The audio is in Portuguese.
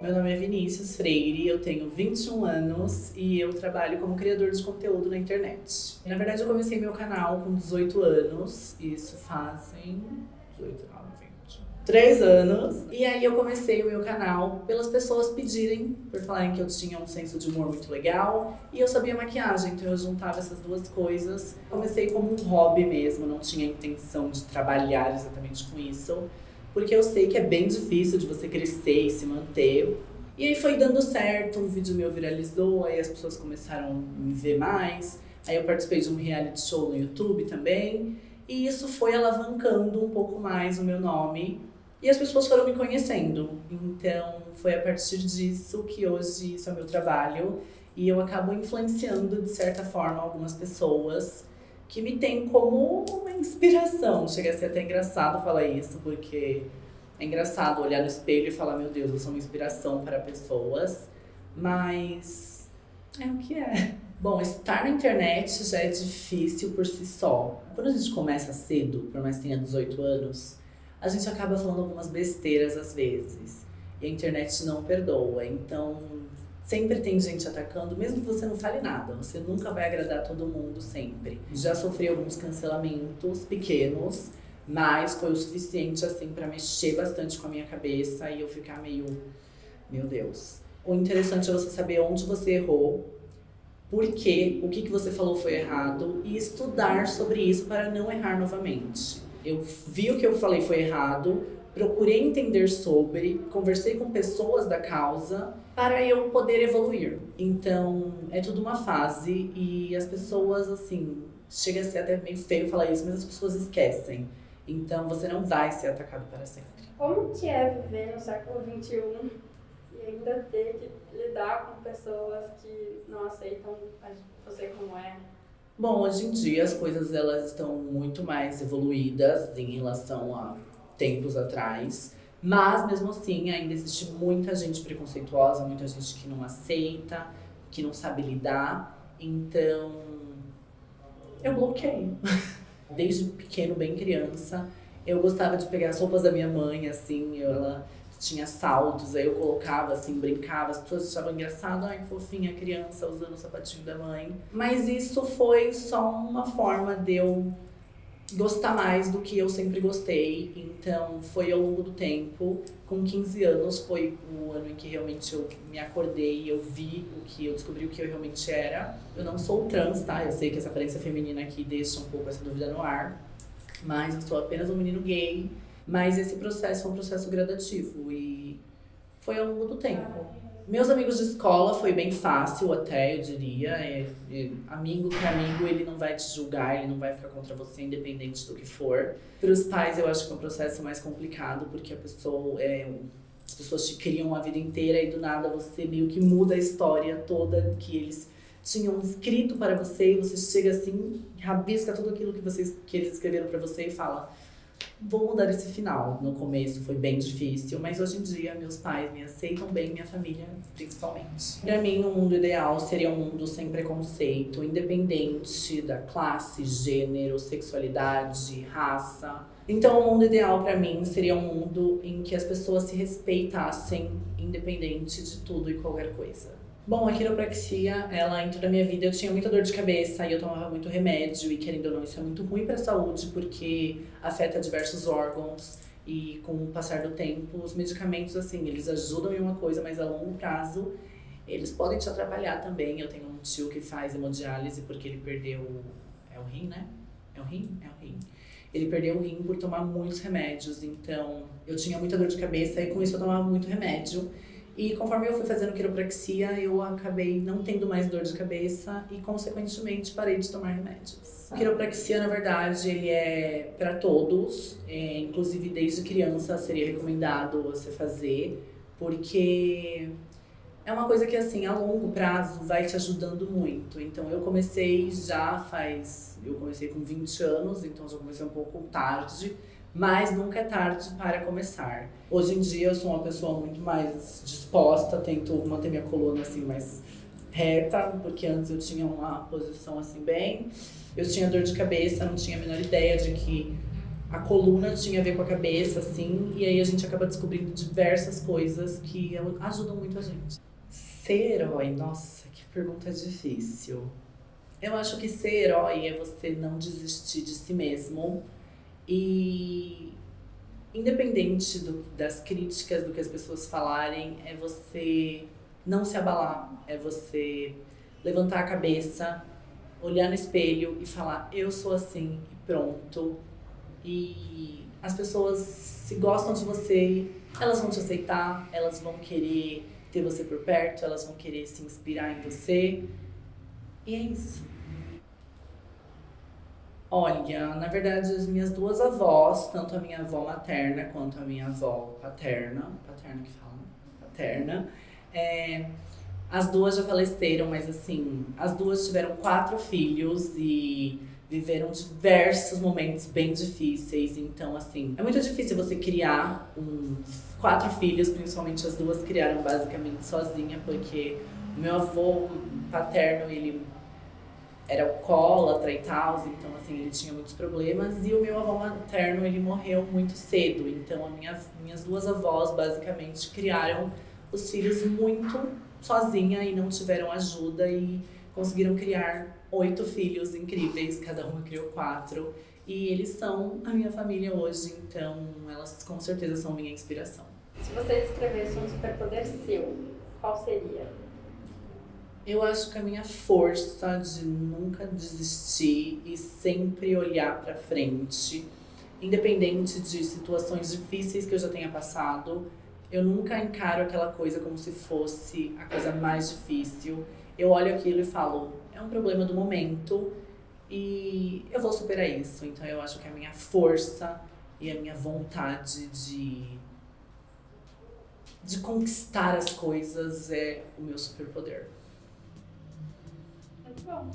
meu nome é Vinícius Freire, eu tenho 21 anos e eu trabalho como criador de conteúdo na internet. Na verdade, eu comecei meu canal com 18 anos, isso fazem 18, 9, 20, 3 anos. E aí eu comecei o meu canal pelas pessoas pedirem, por falarem que eu tinha um senso de humor muito legal e eu sabia maquiagem, então eu juntava essas duas coisas. Comecei como um hobby mesmo, não tinha intenção de trabalhar exatamente com isso, porque eu sei que é bem difícil de você crescer e se manter. E aí foi dando certo, um vídeo meu viralizou, aí as pessoas começaram a me ver mais. Aí eu participei de um reality show no YouTube também. E isso foi alavancando um pouco mais o meu nome. E as pessoas foram me conhecendo. Então foi a partir disso que hoje isso é o meu trabalho. E eu acabo influenciando, de certa forma, algumas pessoas que me tem como uma inspiração. Chega a ser até engraçado falar isso, porque é engraçado olhar no espelho e falar, meu Deus, eu sou uma inspiração para pessoas, mas é o que é. Bom, estar na internet já é difícil por si só. Quando a gente começa cedo, por mais que tenha 18 anos, a gente acaba falando algumas besteiras às vezes. E a internet não perdoa, então sempre tem gente atacando, mesmo que você não fale nada. Você nunca vai agradar todo mundo sempre. Já sofri alguns cancelamentos pequenos, mas foi o suficiente assim para mexer bastante com a minha cabeça e eu ficar meio, meu Deus. O interessante é você saber onde você errou, por quê, o que você falou foi errado e estudar sobre isso para não errar novamente. Eu vi o que eu falei foi errado, procurei entender sobre, conversei com pessoas da causa para eu poder evoluir. Então, é tudo uma fase e as pessoas, assim, chega a ser até meio feio falar isso, mas as pessoas esquecem. Então, você não vai ser atacado para sempre. Como que é viver no século XXI e ainda ter que lidar com pessoas que não aceitam você como é? Bom, hoje em dia as coisas elas estão muito mais evoluídas em relação a tempos atrás, mas mesmo assim ainda existe muita gente preconceituosa, muita gente que não aceita, que não sabe lidar, então eu bloqueio. Desde pequeno, bem criança, eu gostava de pegar as roupas da minha mãe, assim, ela tinha saltos, aí eu colocava assim, brincava, as pessoas achavam engraçado, ai, fofinha a criança usando o sapatinho da mãe. Mas isso foi só uma forma de eu gostar mais do que eu sempre gostei. Então foi ao longo do tempo, com 15 anos foi o ano em que realmente eu me acordei, eu vi o que eu descobri o que eu realmente era. Eu não sou trans, tá? Eu sei que essa aparência feminina aqui deixa um pouco essa dúvida no ar, mas eu sou apenas um menino gay. Mas esse processo foi um processo gradativo e foi ao longo do tempo. Meus amigos de escola foi bem fácil até, eu diria. Amigo que amigo, ele não vai te julgar, ele não vai ficar contra você, independente do que for. Para os pais, eu acho que é um processo mais complicado, porque as pessoas te criam a vida inteira e do nada você meio que muda a história toda que eles tinham escrito para você. E você chega assim, rabisca tudo aquilo que eles escreveram para você e fala: vou mudar esse final. No começo foi bem difícil, mas hoje em dia meus pais me aceitam bem, minha família principalmente. Para mim, um mundo ideal seria um mundo sem preconceito, independente da classe, gênero, sexualidade, raça. Então, o mundo ideal para mim seria um mundo em que as pessoas se respeitassem, independente de tudo e qualquer coisa. Bom, a quiropraxia, ela entrou na minha vida, eu tinha muita dor de cabeça e eu tomava muito remédio e, querendo ou não, isso é muito ruim para a saúde porque afeta diversos órgãos e, com o passar do tempo, os medicamentos, assim, eles ajudam em uma coisa, mas a longo prazo eles podem te atrapalhar também. Eu tenho um tio que faz hemodiálise porque ele perdeu... É o rim, né? É o rim? É o rim. Ele perdeu o rim por tomar muitos remédios, então eu tinha muita dor de cabeça e com isso eu tomava muito remédio. E conforme eu fui fazendo quiropraxia, eu acabei não tendo mais dor de cabeça e, consequentemente, parei de tomar remédios. A quiropraxia, na verdade, ele é para todos, inclusive desde criança seria recomendado você fazer, porque é uma coisa que, assim, a longo prazo vai te ajudando muito. Então, eu comecei com 20 anos, então já comecei um pouco tarde, mas nunca é tarde para começar. Hoje em dia eu sou uma pessoa muito mais disposta, tento manter minha coluna assim mais reta, porque antes eu tinha uma posição assim bem... Eu tinha dor de cabeça, não tinha a menor ideia de que a coluna tinha a ver com a cabeça, assim, e aí a gente acaba descobrindo diversas coisas que ajudam muito a gente. Ser herói, nossa, que pergunta difícil. Eu acho que ser herói é você não desistir de si mesmo e, independente das críticas, do que as pessoas falarem, é você não se abalar, é você levantar a cabeça, olhar no espelho e falar, eu sou assim e pronto. E as pessoas, se gostam de você, elas vão te aceitar, elas vão querer ter você por perto, elas vão querer se inspirar em você. E é isso. Olha, na verdade, as minhas duas avós, tanto a minha avó materna quanto a minha avó paterna que fala, né? Paterna, as duas já faleceram, mas assim, as duas tiveram 4 filhos e viveram diversos momentos bem difíceis. Então, assim, é muito difícil você criar 4 filhos, principalmente as duas criaram basicamente sozinha, porque o meu avô paterno, ele era alcoólatra e tal, então assim, ele tinha muitos problemas. E o meu avô materno, ele morreu muito cedo. Então, minhas duas avós basicamente criaram os filhos muito sozinha e não tiveram ajuda e conseguiram criar 8 filhos incríveis, cada uma criou 4. E eles são a minha família hoje, então elas com certeza são minha inspiração. Se você descrevesse um superpoder seu, qual seria? Eu acho que a minha força de nunca desistir e sempre olhar pra frente, independente de situações difíceis que eu já tenha passado, eu nunca encaro aquela coisa como se fosse a coisa mais difícil. Eu olho aquilo e falo, é um problema do momento e eu vou superar isso. Então eu acho que a minha força e a minha vontade de conquistar as coisas é o meu superpoder. Muito bom.